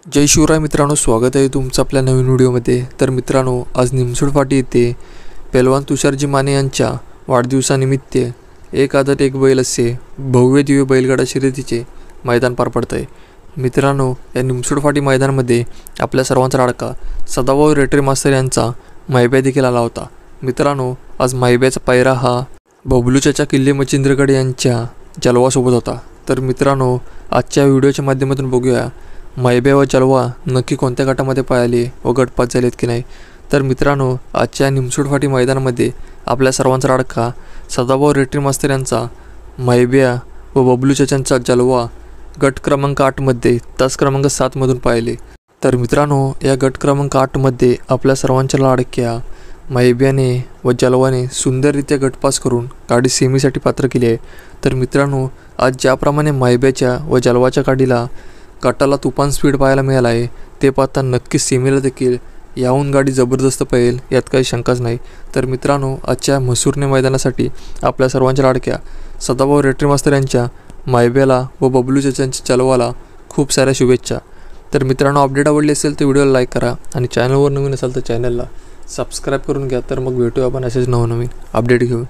जय शिवराय मित्रांनो, स्वागत आहे तुमचं आपल्या नवीन व्हिडिओमध्ये। तर मित्रांनो, आज निमसोड फाटी येथे पहलवान तुषारजी माने यांच्या वाढदिवसानिमित्त एक आदत एक बैल असे भव्य दिव्य बैलगाडा शर्यतीचे मैदान पार पडत आहे। मित्रांनो, या निमसोड फाटी मैदानामध्ये आपल्या सर्वांचा लाडका सदाभाऊ रेटरे मास्तर यांचा मायब्या देखील आला होता। मित्रांनो, आज मायब्याचा पायरा हा बबलूच्या किल्ले मच्छिंद्रगड यांच्या जलवासोबत होता। तर मित्रांनो, आजच्या व्हिडिओच्या माध्यमातून बघूया मायब्या व जलवा नक्की कोणत्या गटामध्ये पाहिले व गटपात झालेत की नाही। तर मित्रांनो, आजच्या निमसोड फाटी मैदानामध्ये आपल्या सर्वांचा लाडका सदाभाऊ रेटरे मास्तर यांचा मायब्या व बबलू चाचांचा जलवा गट क्रमांक 8 मध्ये तास क्रमांक 7 मधून पाहिले। तर मित्रांनो, या गट क्रमांक 8 मध्ये आपल्या सर्वांच्या लाडक्या मायब्याने व जलवाने सुंदररित्या गटपास करून गाडी सेमीसाठी पात्र केली आहे। तर मित्रांनो, आज ज्याप्रमाणे मायब्याच्या व जलवाच्या गाडीला गटाला तुफान स्पीड पाहायला मिळाला आहे, ते पाहता नक्कीच सेमीला देखील याहून गाडी जबरदस्त पळेल यात काही शंकाच नाही। तर मित्रांनो, आजच्या मसूरने मैदानासाठी आपल्या सर्वांच्या लाडक्या सदाभाऊ रेटरे मास्तर यांच्या मायब्याला व बबलू चाचांच्या जलवाला खूप साऱ्या शुभेच्छा। तर मित्रांनो, अपडेट आवडली असेल तर व्हिडिओला लाईक करा आणि चॅनलवर नवीन असाल तर चॅनलला सबस्क्राईब करून घ्या। तर मग भेटूया आपण असेच नवनवीन अपडेट घेऊन।